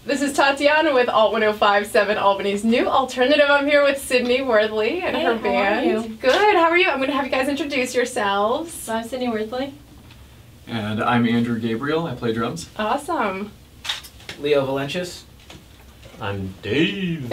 This is Tatiana with Alt 105.7, Albany's new alternative. I'm here with Sydney Worthley and her band. How are you? Good, how are you? I'm going to have you guys introduce yourselves. So I'm Sydney Worthley. And I'm Andrew Gabriel. I play drums. Awesome. Leo Valencius. I'm Dave.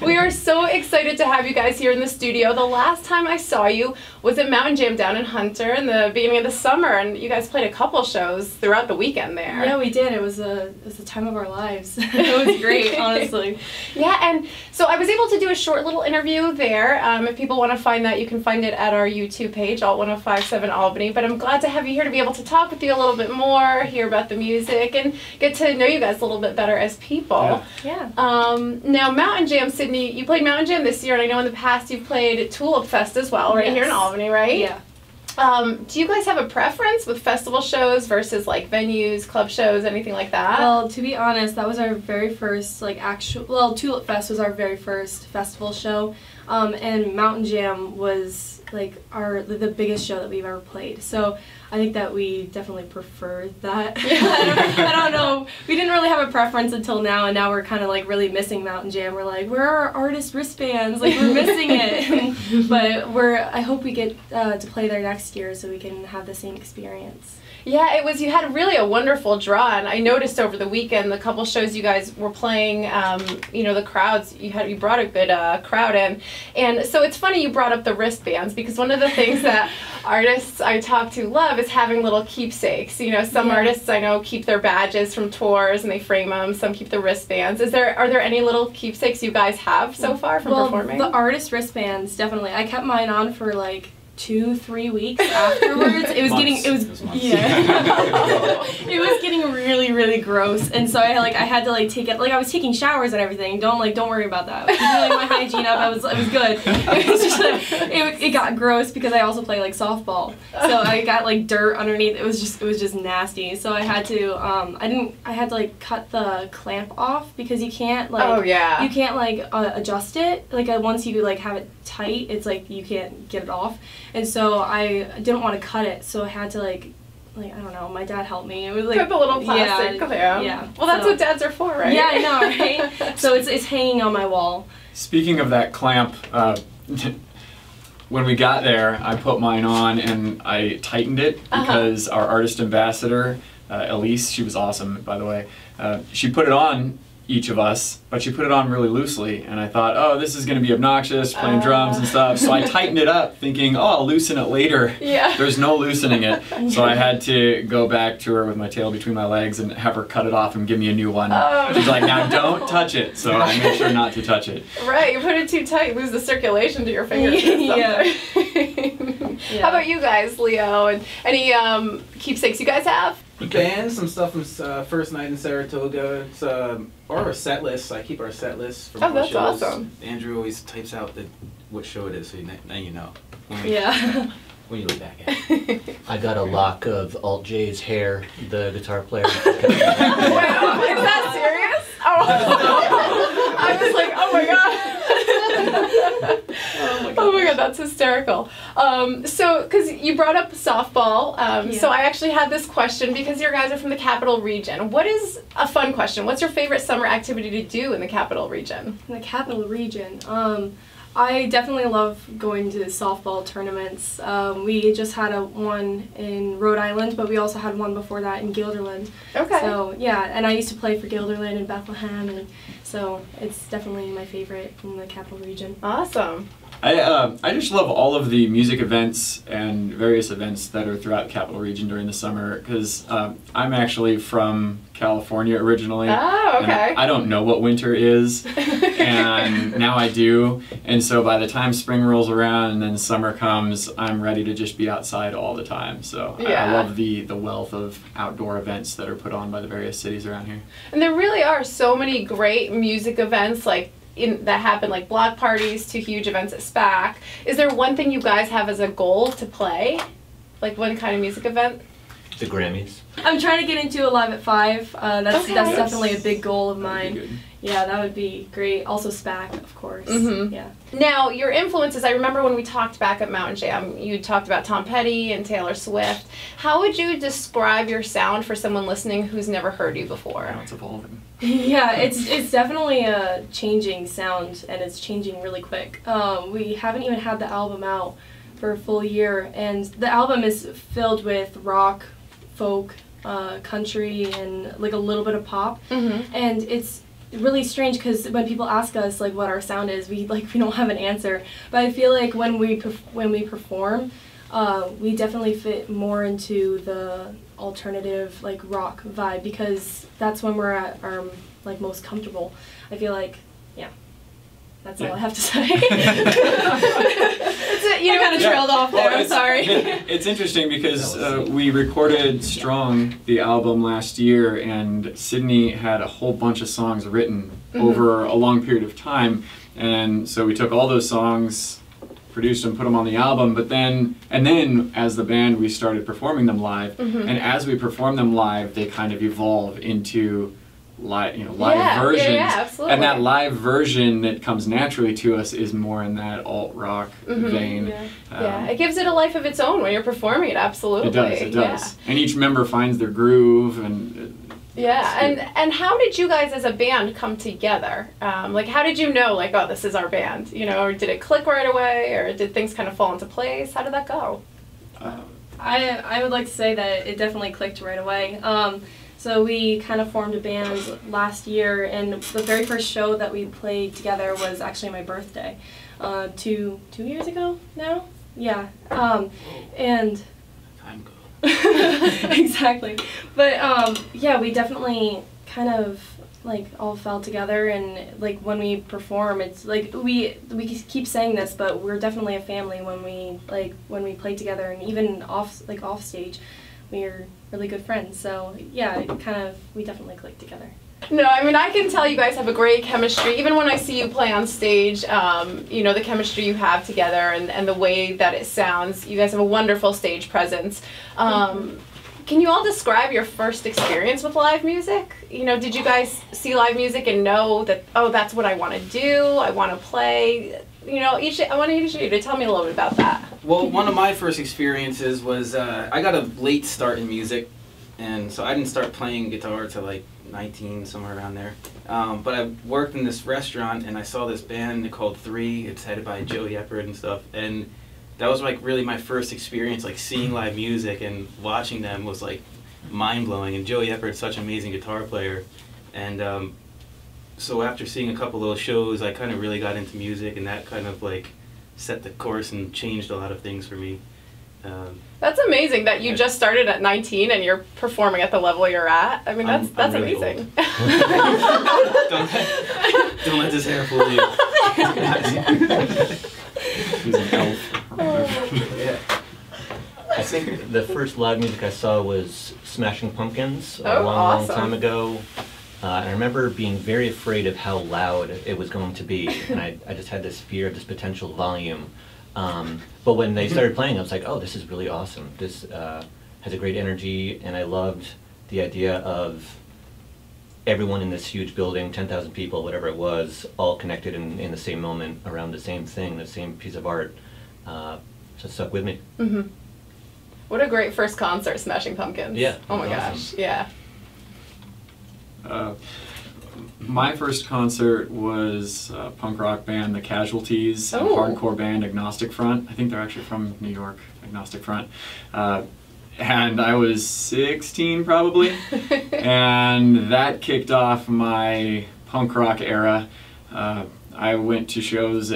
We are so excited to have you guys here in the studio. The last time I saw you was at Mountain Jam down in Hunter in the beginning of the summer, and you guys played a couple shows throughout the weekend there. Yeah, we did. It was the time of our lives. It was great, honestly. Yeah, and so I was able to do a short little interview there. If people want to find that, you can find it at our YouTube page, Alt 105.7 Albany. But I'm glad to have you here to be able to talk with you a little bit more, hear about the music, and get to know you guys a little bit better as people. Yeah. Now, Mountain Jam, Sydney, you played Mountain Jam this year, and I know in the past you've played Tulip Fest as well, right here in Albany, right? Yeah. Do you guys have a preference with festival shows versus like venues, club shows, anything like that? Well, to be honest, that was our very first Tulip Fest was our very first festival show, and Mountain Jam was like the biggest show that we've ever played. So I think that we definitely prefer that. I don't know. We didn't really have a preference until now, and now we're kind of like really missing Mountain Jam. We're like, where are our artist wristbands? Like, we're missing it. But I hope we get to play there next year so we can have the same experience. Yeah, you had really a wonderful draw, and I noticed over the weekend the couple shows you guys were playing, you know, the crowds, you brought a good crowd in. And so it's funny you brought up the wristbands, because one of the things that artists I talk to love is having little keepsakes. You know, some artists I know keep their badges from tours and they frame them, some keep the wristbands. Are there any little keepsakes you guys have so far from performing? The artist wristbands, definitely. I kept mine on for like 2-3 weeks afterwards. It was it was getting really gross, and so I had to like take it, like I was taking showers and everything. Don't worry about that. I was keeping like my hygiene up. It was good. It was just it got gross because I also play like softball, so I got like dirt underneath. It was just nasty. So I had to I had to like cut the clamp off, because you can't like you can't like adjust it. Like once you like have it tight, it's like you can't get it off. And so I didn't want to cut it, so I had to like I don't know, my dad helped me. It was like put the little plastic clamp. Yeah. Well, that's what dads are for, right? Yeah, I know, right? So it's hanging on my wall. Speaking of that clamp, when we got there, I put mine on and I tightened it because our artist ambassador, Elise, she was awesome, by the way, she put it on each of us, but she put it on really loosely, and I thought, oh, this is going to be obnoxious, playing drums and stuff, so I tightened it up thinking, oh, I'll loosen it later. Yeah. There's no loosening it, so I had to go back to her with my tail between my legs and have her cut it off and give me a new one. Oh, She's like, now don't touch it, so I made sure not to touch it. Right, you put it too tight, lose the circulation to your fingers or something. How about you guys, Leo, and any keepsakes you guys have? Bands, some stuff from first night in Saratoga. It's or a set list. I keep our set list from that's shows. awesome. Andrew always types out what show it is, so now you know. When you look back at it. I got a lock of Alt J's hair, the guitar player. Wow, is that serious? Oh, I was like, oh my god. Oh my god, that's hysterical. So, because you brought up softball, so I actually had this question because your guys are from the Capital Region. What is a fun question? What's your favorite summer activity to do in the Capital Region? In the Capital Region, I definitely love going to softball tournaments. We just had one in Rhode Island, but we also had one before that in Guilderland. Okay. So yeah, and I used to play for Guilderland and Bethlehem, and so it's definitely my favorite in the Capital Region. Awesome. I just love all of the music events and various events that are throughout the Capital Region during the summer, because I'm actually from California originally. Oh, okay. And I don't know what winter is, and now I do. And so by the time spring rolls around and then summer comes, I'm ready to just be outside all the time. So I love the wealth of outdoor events that are put on by the various cities around here. And there really are so many great music events that happen, like block parties to huge events at SPAC. Is there one thing you guys have as a goal to play? Like one kind of music event? The Grammys. I'm trying to get into a Live at 5. That's Okay. definitely a big goal of That'd be mine. good. Yeah, that would be great. Also SPAC, of course. Mhm. Yeah. Now, your influences, I remember when we talked back at Mountain Jam, you talked about Tom Petty and Taylor Swift. How would you describe your sound for someone listening who's never heard you before? Now it's evolving. Yeah, it's definitely a changing sound, and it's changing really quick. We haven't even had the album out for a full year, and the album is filled with rock, folk, country, and like a little bit of pop. Mm-hmm. And it's really strange because when people ask us like what our sound is, we don't have an answer. But I feel like when we perform, we definitely fit more into the alternative like rock vibe because that's when we're at our like most comfortable. I feel like, yeah, that's all I have to say. You I kind of trailed off there. I'm it's, sorry. It's interesting because we recorded Strong, the album, last year, and Sydney had a whole bunch of songs written over a long period of time, and so we took all those songs, produced them, put them on the album, but then as the band we started performing them live, and as we perform them live, they kind of evolve into live versions, absolutely. and that live version that comes naturally to us is more in that alt rock vein. Yeah. Yeah, it gives it a life of its own when you're performing it. Absolutely, it does. And each member finds their groove, and and how did you guys as a band come together? Like, how did you know, like, oh, this is our band? You know, or did it click right away, or did things kind of fall into place? How did that go? I would like to say that it definitely clicked right away. So we kind of formed a band last year, and the very first show that we played together was actually my birthday, 2 years ago now. Yeah, and Time goes. exactly. But yeah, we definitely kind of like all fell together, and like when we perform, it's like we keep saying this, but we're definitely a family when we play together, and even off stage, we're really good friends. So yeah, we definitely click together. No, I mean, I can tell you guys have a great chemistry. Even when I see you play on stage, you know, the chemistry you have together and the way that it sounds. You guys have a wonderful stage presence. Can you all describe your first experience with live music? You know, did you guys see live music and know that, oh, that's what I want to do, I want to play? You know, I want each of you to tell me a little bit about that. Well, one of my first experiences was I got a late start in music, and so I didn't start playing guitar till like 19, somewhere around there. But I worked in this restaurant, and I saw this band called 3. It's headed by Joe Yeppard and stuff, and that was like really my first experience, like seeing live music, and watching them was like mind-blowing. And Joe Yeppard's such an amazing guitar player, and so after seeing a couple of those shows, I kind of really got into music, and that kind of like set the course and changed a lot of things for me. That's amazing that you just started at 19 and you're performing at the level you're at. I mean, that's really amazing. Don't let this hair fool you. he's an elf. Yeah. I think the first live music I saw was Smashing Pumpkins Oh, a long awesome. time ago. And I remember being very afraid of how loud it was going to be, and I just had this fear of this potential volume. But when they started playing, I was like, oh, this is really awesome. This has a great energy, and I loved the idea of everyone in this huge building, 10,000 people, whatever it was, all connected in the same moment around the same thing, the same piece of art. So it stuck with me. Mm-hmm. What a great first concert, Smashing Pumpkins. Yeah, Oh my awesome. gosh, yeah. My first concert was a punk rock band, The Casualties, and Oh. hardcore band Agnostic Front. I think they're actually from New York, Agnostic Front. And I was 16 probably, and that kicked off my punk rock era. I went to shows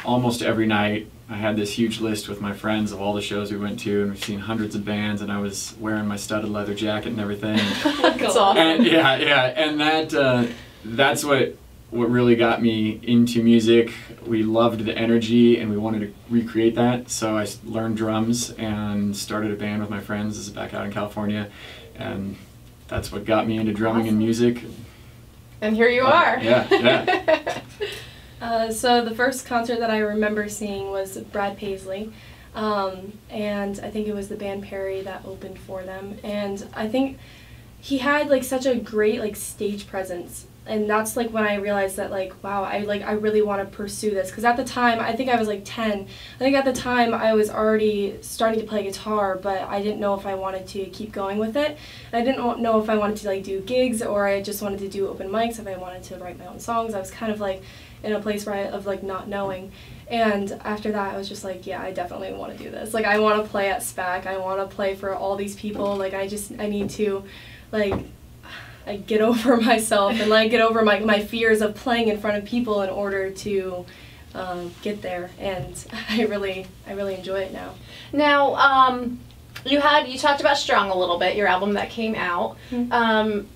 almost every night. I had this huge list with my friends of all the shows we went to, and we've seen hundreds of bands, and I was wearing my studded leather jacket and everything. That's awesome. And and that's what really got me into music. We loved the energy, and we wanted to recreate that. So I learned drums and started a band with my friends. This is back out in California, and that's what got me into drumming and music. And here you are. Yeah. So the first concert that I remember seeing was Brad Paisley. and I think it was the band Perry that opened for them. And I think he had like such a great like stage presence. And that's like when I realized that like, wow, I really want to pursue this. Because at the time, I think I was like 10. I think at the time I was already starting to play guitar, but I didn't know if I wanted to keep going with it. And I didn't know if I wanted to like do gigs or I just wanted to do open mics, if I wanted to write my own songs. I was kind of like in a place where of like not knowing. And after that, I was just like, yeah, I definitely want to do this. Like, I want to play at SPAC. I want to play for all these people. Like, I need to, like, I get over myself and like get over my fears of playing in front of people in order to get there, and I really enjoy it now. Now, you talked about Strong a little bit, your album that came out. Mm-hmm.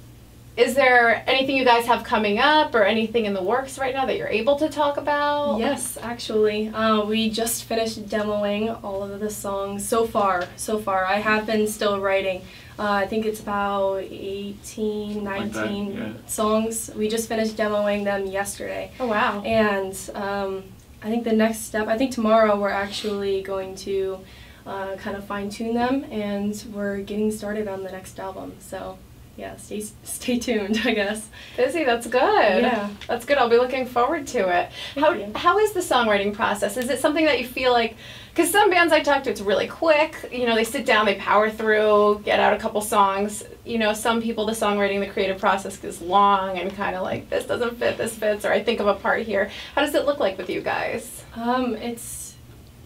Is there anything you guys have coming up or anything in the works right now that you're able to talk about? Yes, actually. We just finished demoing all of the songs so far. I have been still writing. I think it's about 18, 19 songs. We just finished demoing them yesterday. Oh, wow. And I think the next step, I think tomorrow we're actually going to kind of fine-tune them, and we're getting started on the next album. So yeah, stay tuned, I guess. Busy, that's good. Yeah. That's good. I'll be looking forward to it. How is the songwriting process? Is it something that you feel like, because some bands I talk to, it's really quick, you know, they sit down, they power through, get out a couple songs. You know, some people, the songwriting, the creative process is long and kind of like, this doesn't fit, this fits, or I think of a part here. How does it look like with you guys?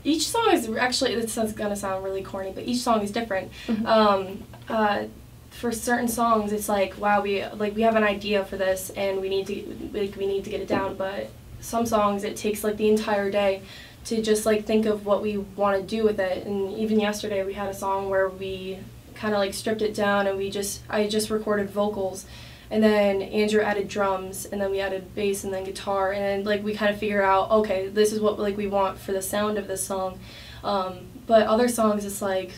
Each song is actually, this is going to sound really corny, but each song is different. Mm-hmm. For certain songs, it's like, wow, we have an idea for this and we need to get it down. But some songs, it takes like the entire day to just like think of what we want to do with it. And even yesterday, we had a song where we kind of like stripped it down, and I just recorded vocals, and then Andrew added drums, and then we added bass and then guitar, and then like we kind of figure out, okay, this is what like we want for the sound of this song. But other songs, it's like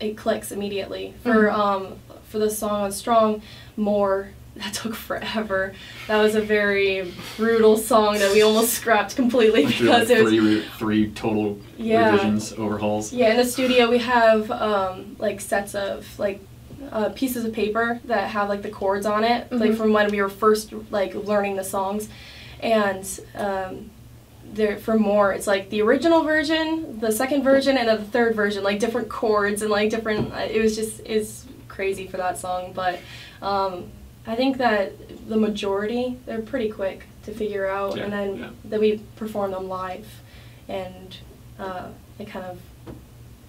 it clicks immediately. For the song on Strong, that took forever. That was a very brutal song that we almost scrapped completely because it was three total revisions, overhauls. Yeah, in the studio we have like sets of like pieces of paper that have like the chords on it, like from when we were first like learning the songs, and for more, it's like the original version, the second version, and then the third version, like different chords and like different. It's crazy for that song, but I think that the majority, they're pretty quick to figure out, and then we perform them live, and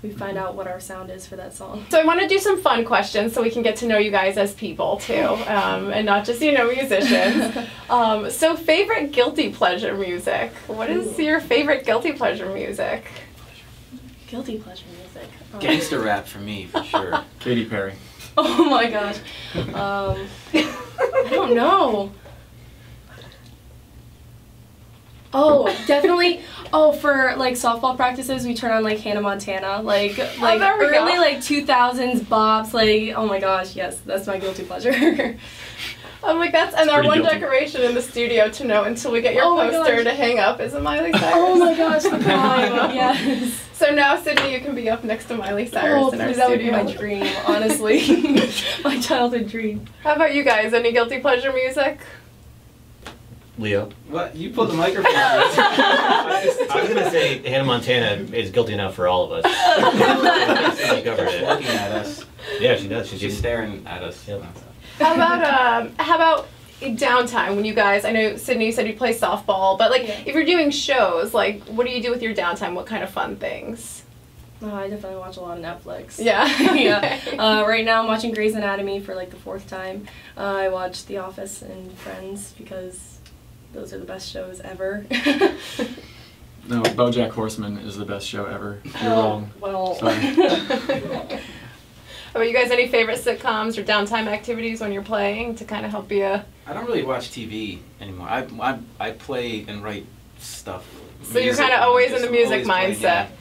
we find out what our sound is for that song. So I want to do some fun questions so we can get to know you guys as people too, and not just, you know, musicians. So favorite guilty pleasure music. What is your favorite guilty pleasure music? Guilty pleasure music. Gangster rap for me, for sure. Katy Perry. Oh my gosh. I don't know. Oh, definitely. Oh, for like softball practices, we turn on like Hannah Montana, like early like 2000s bops. Like, oh my gosh, yes, that's my guilty pleasure. I'm like, that's our one decoration in the studio to know until we get your poster to hang up is a Miley Cyrus. Oh my gosh, the prime, yes. So now, Sydney, you can be up next to Miley Cyrus in our studio. That would be my dream, honestly. My childhood dream. How about you guys? Any guilty pleasure music? Leo? What? You pulled the microphone. I was going to say Hannah Montana is guilty enough for all of us. She covered it. Looking at us. Yeah, she does. She's staring at us. Yep. How about downtime when you guys, I know Sydney said you play softball, but like if you're doing shows, like what do you do with your downtime? What kind of fun things? Oh, I definitely watch a lot of Netflix. Yeah. Yeah. Right now I'm watching Grey's Anatomy for like the 4th time. I watch The Office and Friends because those are the best shows ever. No, BoJack Horseman is the best show ever. You're wrong. Well. Sorry. How about you guys, any favorite sitcoms or downtime activities when you're playing to kind of help you? I don't really watch TV anymore. I play and write stuff. So you're kind of always in the music mindset.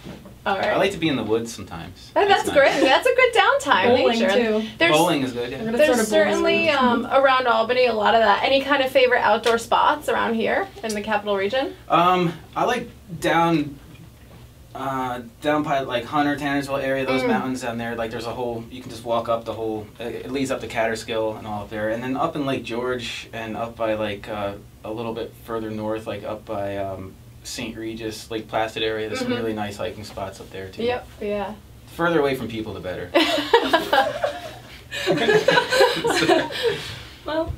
All right. I like to be in the woods sometimes. Oh, that's great. That's a good downtime. Bowling too. Bowling is good. Yeah. There's certainly around Albany a lot of that. Any kind of favorite outdoor spots around here in the capital region? I like Down by like Hunter, Tannersville area, those mountains down there, like there's a whole, you can just walk up the whole, it leads up to Catterskill and all up there. And then up in Lake George and up by like a little bit further north, like up by St. Regis, Lake Placid area, there's some really nice hiking spots up there too. Yep, yeah. Further away from people, the better. Well,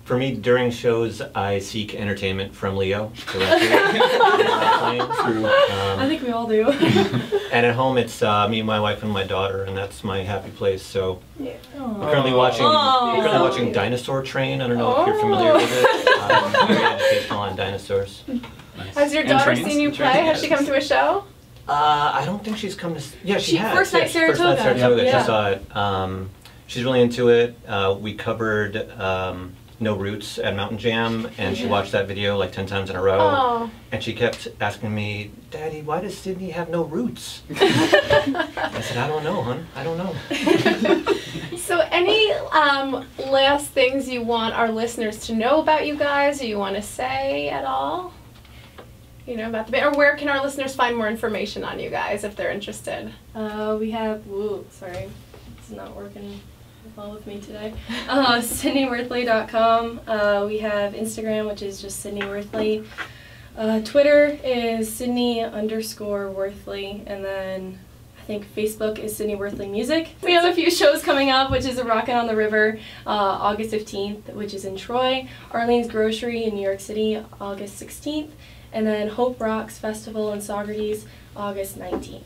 For me, during shows, I seek entertainment from Leo directly. I think we all do. And at home, it's me, my wife, and my daughter, and that's my happy place. So Yeah. we're currently watching Dinosaur Train. I don't know if you're familiar with it. Very educational on dinosaurs. Nice. Has your And daughter trains? seen you And play? trains, Has she come to a show? I don't think she's come to. Yeah, she has. First Night Yeah, First Night Saratoga. Saratoga. Yeah. She saw it. She's really into it. We covered No Roots at Mountain Jam, and she watched that video like 10 times in a row. Oh. And she kept asking me, "Daddy, why does Sydney have no roots?" I said, "I don't know, hon. I don't know." So any last things you want our listeners to know about you guys, or you want to say at all? You know, about the band, or where can our listeners find more information on you guys if they're interested? We have, sorry, it's not working well with me today. SydneyWorthley.com. We have Instagram, which is just Sydney Worthley. Twitter is Sydney_Worthley, and then I think Facebook is Sydney Worthley Music. We have a few shows coming up, which is a Rockin' on the River, August 15th, which is in Troy, Arlene's Grocery in New York City, August 16th, and then Hope Rocks Festival in Saugerties, August 19th.